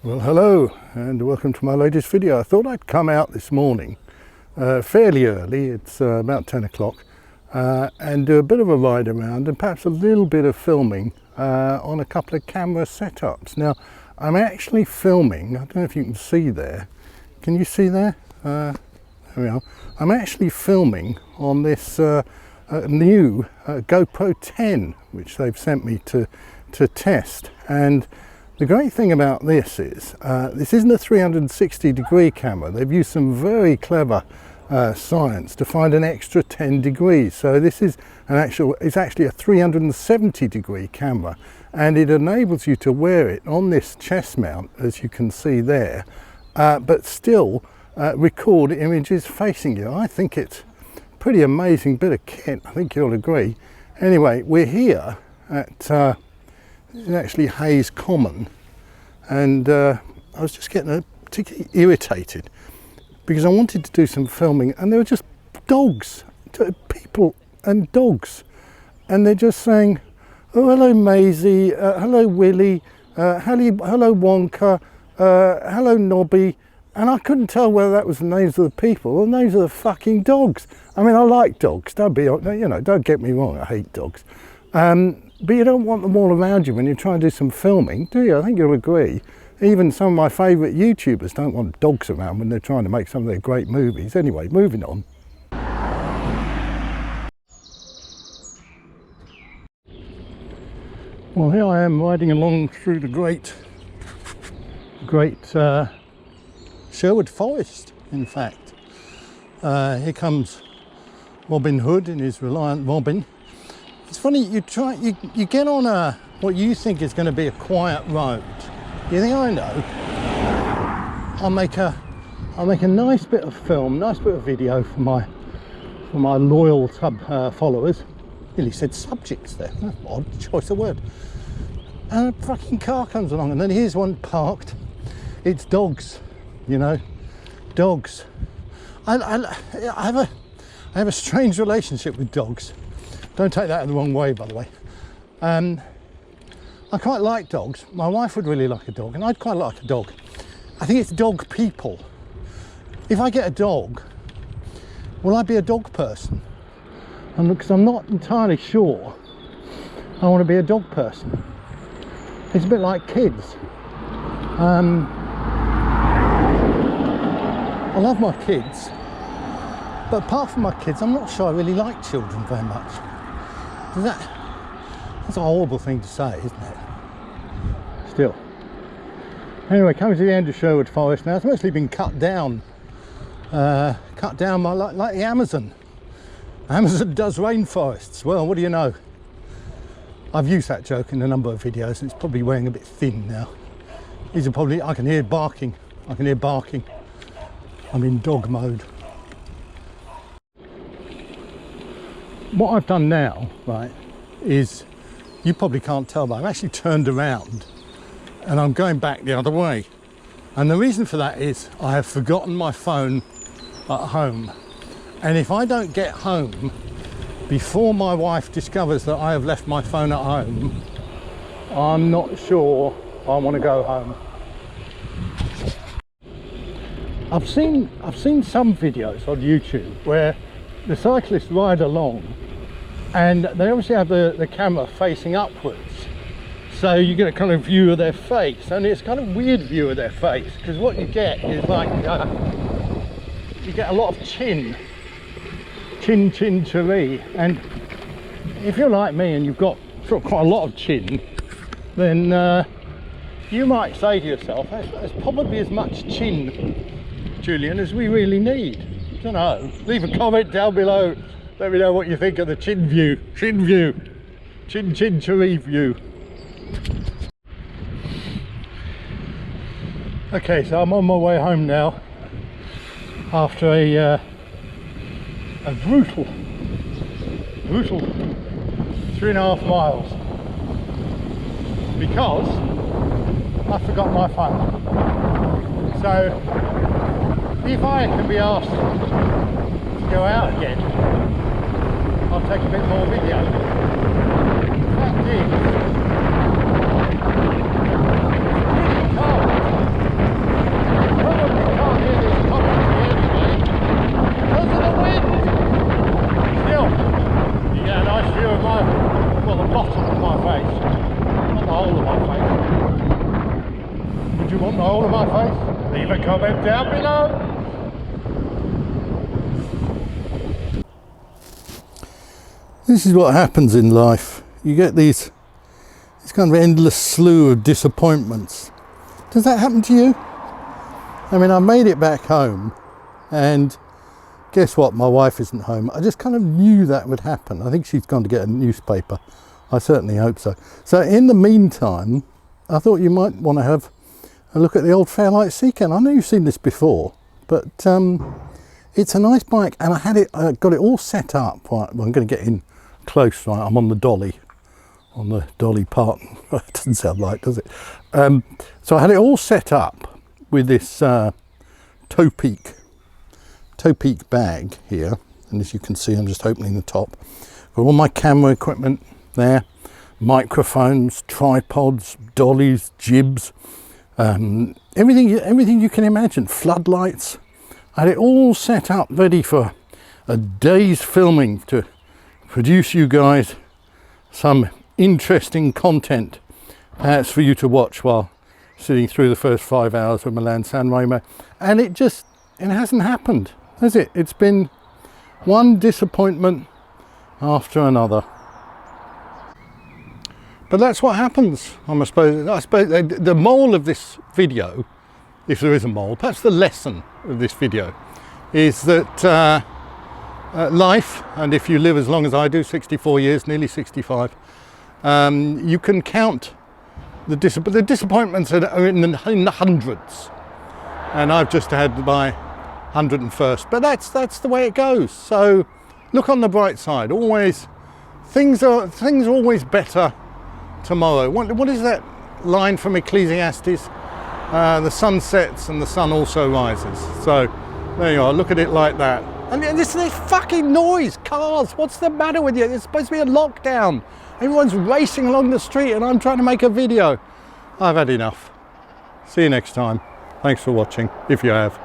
Well, hello and welcome to my latest video. I thought I'd come out this morning fairly early, it's about 10 o'clock, and do a bit of a ride around and perhaps a little bit of filming on a couple of camera setups. Now, I'm actually filming, I don't know if you can see there, can you see there? There we are. I'm actually filming on this new GoPro 10 which they've sent me to test. And the great thing about this is this isn't a 360 degree camera. They've used some very clever science to find an extra 10 degrees. So this is it's actually a 370 degree camera, and it enables you to wear it on this chest mount, as you can see there, but still record images facing you. I think it's a pretty amazing bit of kit. I think you'll agree. Anyway, we're here at this is actually Hayes Common, and I was just getting particularly irritated because I wanted to do some filming and there were just dogs, people and dogs, and they're just saying, oh hello Maisie, hello Willie, hello Wonka, hello Nobby, and I couldn't tell whether that was the names of the people or the names of the fucking dogs. I mean, I like dogs, don't get me wrong, I hate dogs. But you don't want them all around you when you try and do some filming, do you? I think you'll agree. Even some of my favourite YouTubers don't want dogs around when they're trying to make some of their great movies. Anyway, moving on. Well, here I am riding along through the great Sherwood Forest, in fact. Here comes Robin Hood in his Reliant Robin. It's funny, you get on what you think is going to be a quiet road. You think, I know, I'll make a nice bit of film, nice bit of video for my loyal followers. Nearly said subjects there. That's odd choice of word. And a fucking car comes along, and then here's one parked. It's dogs, you know, dogs. I have a strange relationship with dogs. Don't take that in the wrong way, by the way. I quite like dogs. My wife would really like a dog, and I'd quite like a dog. I think it's dog people. If I get a dog, will I be a dog person? Because I'm not entirely sure I want to be a dog person. It's a bit like kids. I love my kids, but apart from my kids, I'm not sure I really like children very much. That's a horrible thing to say, isn't it? Still. Anyway, coming to the end of Sherwood Forest now. It's mostly been cut down by like the Amazon. Amazon does rainforests. Well, what do you know? I've used that joke in a number of videos, and it's probably wearing a bit thin now. These are probably, I can hear barking. I'm in dog mode. What I've done now, right, is, you probably can't tell, but I've actually turned around and I'm going back the other way. And the reason for that is I have forgotten my phone at home. And if I don't get home before my wife discovers that I have left my phone at home, I'm not sure I want to go home. I've seen some videos on YouTube where the cyclists ride along and they obviously have the camera facing upwards, so you get a kind of view of their face, and it's kind of weird view of their face, because what you get is like you get a lot of chin chiree, and if you're like me and you've got sort of quite a lot of chin, then you might say to yourself, there's probably as much chin, Julian, as we really need. I don't know, leave a comment down below, let me know what you think of the chin chiree view. Okay, so I'm on my way home now after a brutal 3.5 miles, because I forgot my phone. So if I can be asked to go out again, I'll take a bit more video. The fact is, it's really cold. Do you want the whole of my face? Leave a comment down below. This is what happens in life. You get this kind of endless slew of disappointments. Does that happen to you? I mean, I made it back home, and guess what? My wife isn't home. I just kind of knew that would happen. I think she's gone to get a newspaper. I certainly hope so. So in the meantime, I thought you might want to have a look at the old Fairlight Secan. I know you've seen this before, but it's a nice bike, and I got it all set up. Right, well, I'm going to get in close. Right, I'm on the dolly part. It doesn't sound right, does it? So I had it all set up with this toe peak bag here, and as you can see, I'm just opening the top. Got all my camera equipment there, microphones, tripods, dollies, jibs, everything you can imagine, floodlights. I had it all set up ready for a day's filming to produce you guys some interesting content, perhaps for you to watch while sitting through the first 5 hours of Milan San Remo. And it hasn't happened, has it? It's been one disappointment after another. But that's what happens, I suppose the moral of this video, if there is a moral, perhaps the lesson of this video, is that life, and if you live as long as I do, 64 years, nearly 65, you can count the disappointments are in the hundreds, and I've just had my 101st. But that's the way it goes. So look on the bright side. Always, things are always better tomorrow. What is that line from Ecclesiastes? The sun sets and the sun also rises. So there you are. Look at it like that. And this fucking noise, cars, what's the matter with you? It's supposed to be a lockdown. Everyone's racing along the street and I'm trying to make a video. I've had enough. See you next time. Thanks for watching, if you have.